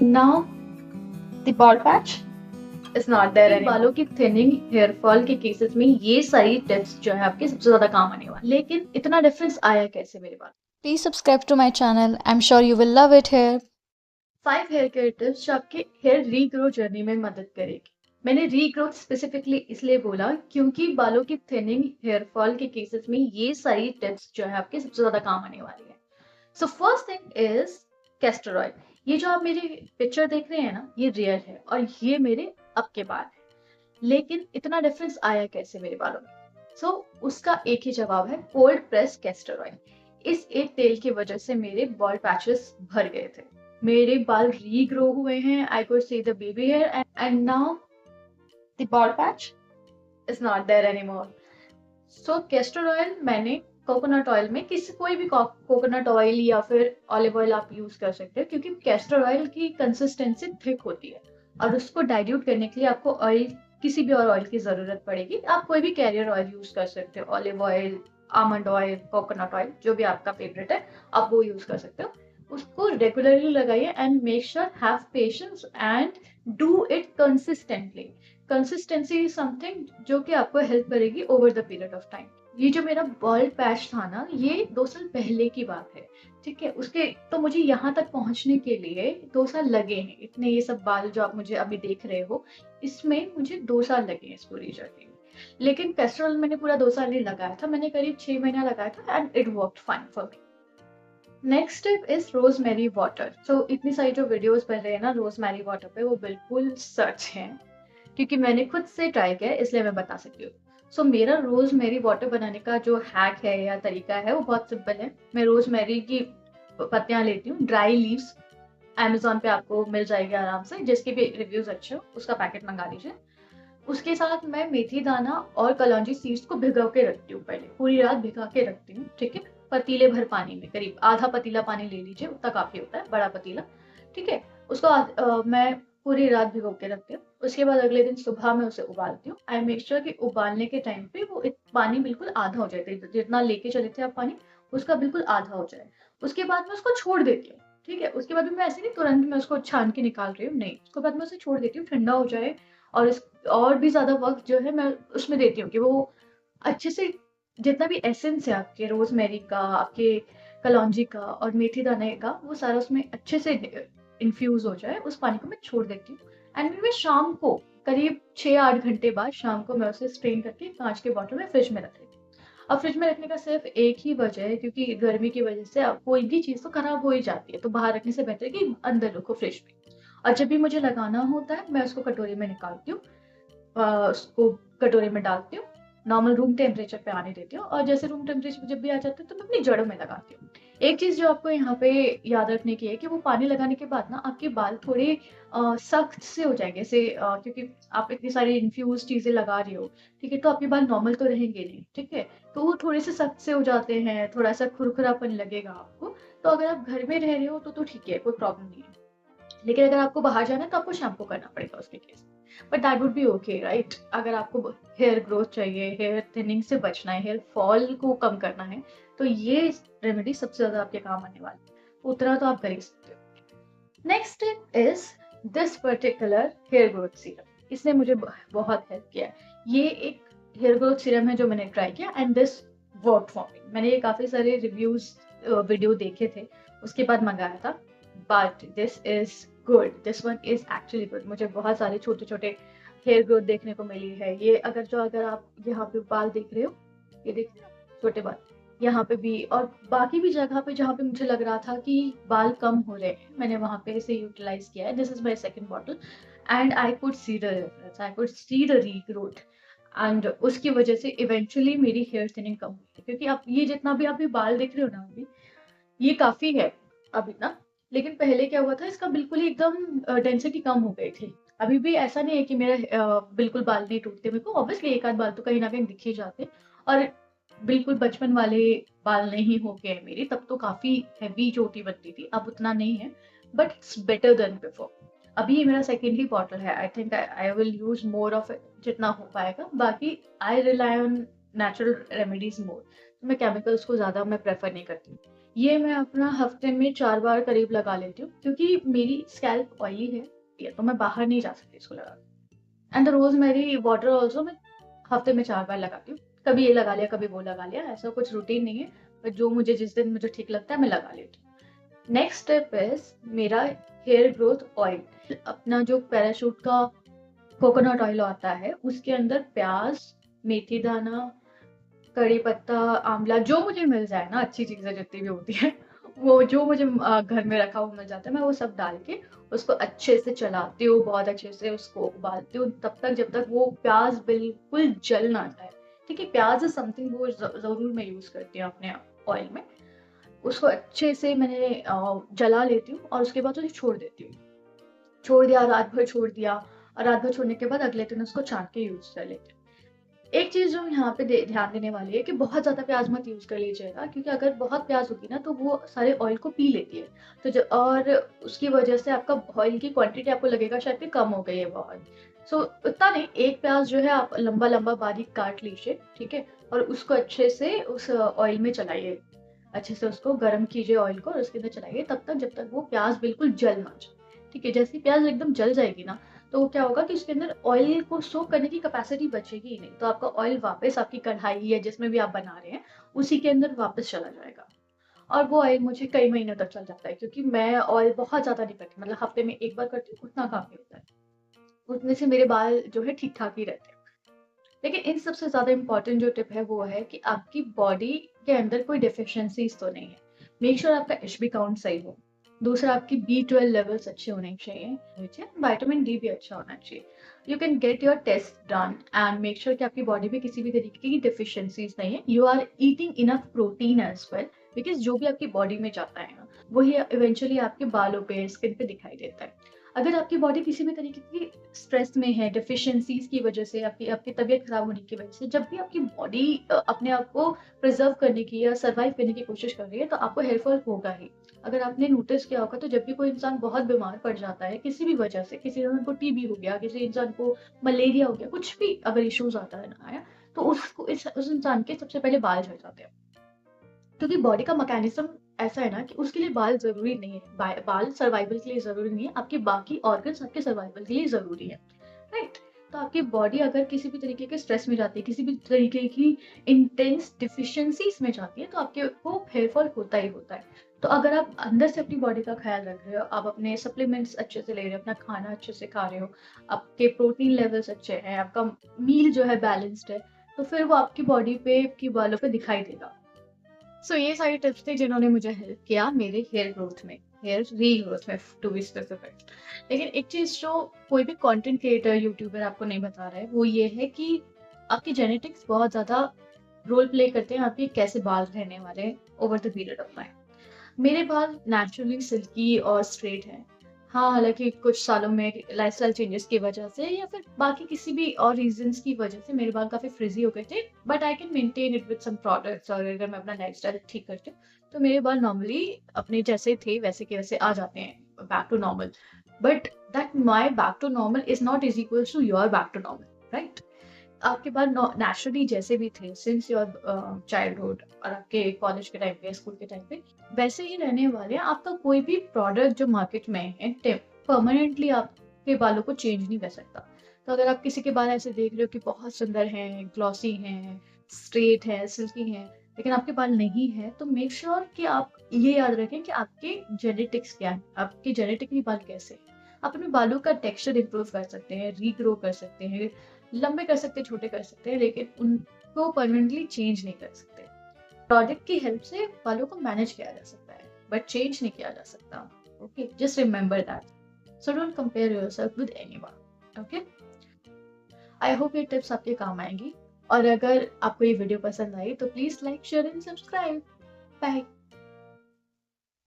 Now the bald patch is not there anymore. बालों की thinning, hair fall के cases में ये सारी टिप्स जो है आपके सबसे ज्यादा काम आने वाली। लेकिन इतना डिफरेंस आया कैसे मेरे बाल? Please subscribe to my channel. I'm sure you will love it here. 5 hair care tips जो आपके हेयर रीग्रो जर्नी में मदद करेगी। मैंने रीग्रोथ स्पेसिफिकली इसलिए बोला क्योंकि बालों की थिनिंग, हेयर फॉल के केसेस में ये सारी टिप्स जो है आपके सबसे ज्यादा काम आने वाली है। So first thing is castor oil. ये जो आप मेरी पिक्चर देख रहे हैं ना, ये रियल है और ये मेरे अब के बाल है। लेकिन इतना डिफरेंस आया कैसे मेरे बालों में? उसका एक ही जवाब है, कोल्ड प्रेस कैस्टर ऑयल। इस एक तेल की वजह से मेरे बॉल्ड पैचेस भर गए थे, मेरे बाल रीग्रो हुए हैं। I could see the baby hair and now the bald patch is not there anymore. Castor oil मैंने कोकोनट ऑयल में, किसी कोई भी कोकोनट ऑयल या फिर ऑलिव ऑयल आप यूज कर सकते हो, क्योंकि कैस्टर ऑयल की कंसिस्टेंसी थिक होती है और उसको डाइल्यूट करने के लिए आपको ऑयल, किसी भी और ऑयल की जरूरत पड़ेगी। आप कोई भी कैरियर ऑयल यूज कर सकते हो, olive oil, almond oil, coconut oil, जो भी आपका फेवरेट है आप वो यूज कर सकते हो। उसको रेगुलरली लगाइए and make sure have patience and do it consistently. Consistency is something जो कि आपको हेल्प करेगी over the period of time. ये जो मेरा बॉल्ड पैच था ना, ये 2 साल पहले की बात है, ठीक है। उसके तो मुझे यहाँ तक पहुंचने के लिए 2 साल लगे हैं। इतने ये सब बाल जो आप मुझे अभी देख रहे हो, इसमें मुझे 2 साल लगे हैं इस पूरी जर्नी में। लेकिन कैस्ट्रोल मैंने पूरा 2 साल नहीं लगाया था, मैंने करीब 6 महीना लगाया था and it worked fine for me. Next tip is rosemary water. इतनी सारी जो वीडियोस बन रहे हैं ना रोजमेरी वाटर पे, वो बिल्कुल सच है, क्योंकि मैंने खुद से ट्राई किया है, इसलिए मैं बता सकती हूँ। मेरा रोजमेरी वाटर बनाने का जो हैक है या तरीका है वो बहुत सिंपल है। मैं रोजमेरी की पत्तियां लेती हूँ, ड्राई लीव्स, अमेजोन पे आपको मिल जाएगी आराम से, जिसके भी रिव्यूज अच्छे हो उसका पैकेट मंगा लीजिए। उसके साथ मैं मेथी दाना और कलौंजी सीड्स को भिगो के रखती हूँ, पहले पूरी रात भिगा के रखती हूँ, ठीक है। पतीले भर पानी में, करीब आधा पतीला पानी ले लीजिए, उतना काफी होता है, बड़ा पतीला, ठीक है। मैं पूरी रात भिगो के रखती हूँ। उसके बाद अगले दिन सुबह में उसे उबालती हूँ। आई मेक श्योर कि उबालने के टाइम पे वो पानी बिल्कुल आधा हो जाए, जितना लेके चले थे आप पानी, उसका बिल्कुल आधा हो जाए। उसके बाद मैं उसको छोड़ देती हूँ, ठीक है। उसके बाद भी मैं ऐसे नहीं तुरंत मैं उसको छान के निकाल रही हूँ, नहीं, उसके बाद मैं उसे छोड़ देती हूँ ठंडा हो जाए। और भी ज्यादा वक्त जो है मैं उसमें देती हूँ कि वो अच्छे से, जितना भी एसेंस है आपके रोजमेरी का, आपके कलौंजी का और मेथी दाने का, वो सारा उसमें अच्छे से इन्फ्यूज हो जाए। उस पानी को मैं छोड़ देती हूँ एंड फिर मैं शाम को, करीब 6-8 घंटे बाद शाम को, मैं उसे स्ट्रेन करके कांच के बॉटल में फ्रिज में रख लेती हूँ। अब फ्रिज में रखने का सिर्फ एक ही वजह है, क्योंकि गर्मी की वजह से अब कोई भी चीज तो खराब हो ही जाती है, तो बाहर रखने से बेहतर है कि अंदर रखो फ्रिज में। और जब भी मुझे लगाना होता है मैं उसको कटोरी में निकालती हूँ, उसको कटोरे में डालती हूँ, नॉर्मल रूम टेम्परेचर पे आने देती हूँ, और जैसे रूम टेम्परेचर पे जब भी आ जाते हैं तो मैं अपनी जड़ों में लगाती हूँ। एक चीज जो आपको यहाँ पे याद रखने की है कि वो पानी लगाने के बाद ना आपके बाल थोड़े सख्त से हो जाएंगे, ऐसे क्योंकि आप इतनी सारी इन्फ्यूज चीजें लगा रही हो, ठीक है, तो आपके बाल नॉर्मल तो रहेंगे नहीं, ठीक है। तो वो थोड़े से सख्त से हो जाते हैं, थोड़ा सा खुरखुरापन लगेगा आपको। तो अगर आप घर में रह रहे हो तो ठीक है, कोई प्रॉब्लम नहीं है। लेकिन अगर आपको बाहर जाना है तो आपको शैम्पू करना पड़ेगा उसके case. But that would be okay, right? अगर आपको हेयर ग्रोथ चाहिए, हेयर थिनिंग से बचना है, हेयर फॉल को कम करना है, तो ये रेमेडी सबसे ज्यादा आपके काम आने वाली है, उतना तो आप कर ही सकते हो। Next is this particular hair growth serum. इसने मुझे बहुत हेल्प किया। ये एक हेयर ग्रोथ सीरम है जो मैंने ट्राई किया and this work for me. मैंने ये काफी सारे रिव्यूज वीडियो देखे थे, उसके बाद मंगाया था। But this is good, this one is actually good. मुझे बहुत सारे छोटे छोटे हेयर ग्रोथ देखने को मिली है। ये अगर आप यहाँ पे बाल देख रहे हो, ये देख रहे हो छोटे बाल, यहाँ पे भी और बाकी भी जगह पे जहाँ पे मुझे लग रहा था कि बाल कम हो रहे हैं, मैंने वहां पे इसे यूटिलाइज किया है। This is my second bottle and I could see the difference, I could see the regrowth. And उसकी वजह से इवेंचुअली मेरी हेयर थिनिंग कम हुई है, क्योंकि आप ये जितना भी आप भी बाल देख रहे हो ना अभी, ये काफी है अभी ना। लेकिन पहले क्या हुआ था, इसका बिल्कुल ही एकदम डेंसिटी कम हो गई थी। अभी भी ऐसा नहीं है कि मेरा बिल्कुल बाल नहीं टूटते, मेरे को ऑब्वियसली एक आध बाल तो कहीं ना कहीं दिख ही जाते। और बिल्कुल बचपन वाले बाल नहीं हो गए मेरे, तब तो काफी हैवी चोटी बनती थी, अब उतना नहीं है। But it's better than before. अभी ये मेरा सेकेंड ही बॉटल है। I think I will use more of it जितना हो पाएगा। बाकी I rely on natural remedies more. मैं केमिकल्स को ज्यादा मैं प्रेफर नहीं करती। ये मैं अपना हफ्ते में 4 बार करीब लगा लेती हूँ, क्योंकि मेरी स्कैल्प ऑयली है, या तो मैं बाहर नहीं जा सकती इसको लगा के। एंड रोज़मेरी वाटर ऑल्सो मैं हफ्ते में 4 बार लगाती हूँ। कभी ये लगा लिया, कभी वो लगा लिया, ऐसा कुछ रूटीन नहीं है, बट जो मुझे जिस दिन मुझे ठीक लगता है मैं लगा लेती हूँ। नेक्स्ट स्टेप इज़ मेरा हेयर ग्रोथ ऑयल। अपना जो पैराशूट का कोकोनट ऑयल आता है, उसके अंदर प्याज़, मेथी दाना, कड़ी पत्ता, आंवला, जो मुझे मिल जाए ना, अच्छी चीज़ें जितनी भी होती हैं, वो जो मुझे घर में रखा हुआ मिल जाता है, मैं वो सब डाल के उसको अच्छे से चलाती हूँ, बहुत अच्छे से उसको उबालती हूँ, तब तक जब तक वो प्याज़ बिल्कुल जल ना जाए। ठीक है? प्याज़ इज़ समथिंग वो ज़रूर मैं यूज़ करती हूँ अपने ऑयल में। उसको अच्छे से मैंने जला लेती हूँ और उसके बाद उसे छोड़ देती हूँ। छोड़ दिया, रात भर छोड़ दिया, और रात भर छोड़ने के बाद अगले दिन उसको छान के यूज़ कर लेते हैं। एक चीज़ जो यहाँ पे ध्यान देने वाली है कि बहुत ज़्यादा प्याज़ मत यूज़ कर लीजिएगा, क्योंकि अगर बहुत प्याज़ होगी ना तो वो सारे ऑयल को पी लेती है। तो और उसकी वजह से आपका ऑयल की क्वांटिटी आपको लगेगा शायद कि कम हो गई है बहुत। सो उतना नहीं, एक प्याज़ जो है आप लंबा-लंबा बारीक काट लीजिए, ठीक है? और उसको अच्छे से उस ऑयल में चलाइए। अच्छे से उसको गरम कीजिए ऑयल को और उसके अंदर चलाइए तब तक जब तक वो प्याज़ बिल्कुल जल ना जाए। ठीक है? जैसे ही प्याज़ एकदम जल जाएगी ना, तो क्या होगा कि उसके अंदर ऑयल को सोक करने की कैपेसिटी बचेगी ही नहीं। तो आपका ऑयल वापस आपकी कढ़ाई या जिसमें भी आप बना रहे हैं, उसी के अंदर वापस चला जाएगा। और वो ऑयल मुझे कई महीनों तक चल जाता है, क्योंकि मैं ऑयल बहुत ज़्यादा नहीं करती, मतलब हफ्ते में 1 बार करती हूँ, उतना काफ़ी होता है। उतने से मेरे बाल जो है ठीक-ठाक ही रहते हैं। लेकिन इन सबसे ज़्यादा इम्पोर्टेंट जो टिप है वो है कि आपकी बॉडी के अंदर कोई डेफिशिएंसीज़ तो नहीं है। मेक श्योर आपका एचबी काउंट सही हो। दूसरा, आपकी बी12 लेवल्स अच्छे होने चाहिए। नीचे विटामिन डी भी अच्छा होना चाहिए। You can get your test done and make sure कि आपकी बॉडी में किसी भी तरीके की डेफिशिएंसीज़ नहीं है। You are eating enough protein as well, because जो भी आपकी बॉडी में जाता है ना, वही इवेंचुअली आपके बालों पे, स्किन पे दिखाई देता है। अगर आपकी बॉडी किसी भी तरीके की स्ट्रेस में है, डेफिशिएंसीज़ की वजह से, आपकी आपकी तबीयत खराब होने की वजह से, जब भी आपकी बॉडी अपने आप को प्रिज़र्व करने की या सर्वाइव करने की कोशिश कर रही है, तो आपको हेयर फॉल होगा ही। अगर आपने नोटिस किया होगा, तो जब भी कोई इंसान बहुत बीमार पड़ जाता है, किसी भी वजह से, किसी इंसान को टीबी हो गया, किसी इंसान को मलेरिया हो गया, कुछ भी अगर इश्यूज़ आता है ना, आया, तो उसको उस इंसान के सबसे पहले बाल झड़ जाते हैं। क्योंकि बॉडी का मैकेनिज़्म ऐसा है ना कि उसके लिए बाल ज़रूरी नहीं है। बाल सर्वाइवल के लिए ज़रूरी नहीं है, आपके बाकी ऑर्गन्स आपके सर्वाइवल के लिए ज़रूरी है, राइट? तो आपकी बॉडी अगर किसी भी तरीके के स्ट्रेस में जाती है, किसी भी तरीके की इंटेंस डेफिशिएंसीज़ में जाती है, तो आपके को हेयर फॉल होता ही होता है। तो अगर आप अंदर से अपनी बॉडी का ख़्याल रख रहे हो, आप अपने सप्लीमेंट्स अच्छे से ले रहे हो, अपना खाना अच्छे से खा रहे हो, आपके प्रोटीन लेवल्स अच्छे हैं, आपका मील जो है बैलेंस्ड है, तो फिर वो आपकी बॉडी पे, आपकी बालों पे दिखाई देगा। सो ये सारी टिप्स थी जिन्होंने मुझे हेल्प किया मेरे हेयर ग्रोथ में, हेयर रीग्रोथ में टू बी स्पेसिफिक। लेकिन एक चीज़ जो कोई भी कंटेंट क्रिएटर, यूट्यूबर आपको नहीं बता रहा है, वो ये है कि आपकी जेनेटिक्स बहुत ज़्यादा रोल प्ले करते हैं आपके कैसे बाल रहने वाले हैं over the period of time. मेरे बाल नेचुरली सिल्की और स्ट्रेट हैं। हाँ, हालाँकि कुछ सालों में लाइफ़स्टाइल चेंजेस की वजह से या फिर बाकी किसी भी और रीज़न्स की वजह से मेरे बाल काफ़ी फ्रिज़ी हो गए थे, but I can maintain it with some products, और अगर मैं अपना लाइफ़स्टाइल ठीक करती हूँ, तो मेरे बाल नॉर्मली अपने जैसे थे वैसे के वैसे आ जाते हैं, back to normal. But that my back to normal is not is equals to your back to normal, right? आपके बाल नेचुरली जैसे भी थे सिंस योर चाइल्डहुड और आपके कॉलेज के टाइम पे, स्कूल के टाइम पे, वैसे ही रहने वाले हैं। आपका कोई भी प्रोडक्ट जो मार्केट में है परमानेंटली आपके बालों को चेंज नहीं कर सकता। तो अगर आप किसी के बाल ऐसे देख रहे हो कि बहुत सुंदर हैं, ग्लॉसी हैं, स्ट्रेट हैं, सिल्की हैं, लेकिन आपके बाल नहीं है, तो मेक श्योर कि आप ये याद रखें कि आपके जेनेटिक्स क्या है, आपके जेनेटिकली बाल कैसे हैं। आप अपने बालों का टेक्सचर इंप्रूव कर सकते हैं, रीग्रो कर सकते हैं, लंबे कर सकते हैं, छोटे कर सकते हैं, लेकिन उनको परमानेंटली चेंज नहीं कर सकते। प्रोडक्ट की हेल्प से बालों को मैनेज किया जा सकता है, बट चेंज नहीं किया जा सकता। Okay, just remember that. So don't compare yourself with anyone. Okay, I hope ये टिप्स आपके काम आएंगी, और अगर आपको ये वीडियो पसंद आई तो please like, share and subscribe. Bye.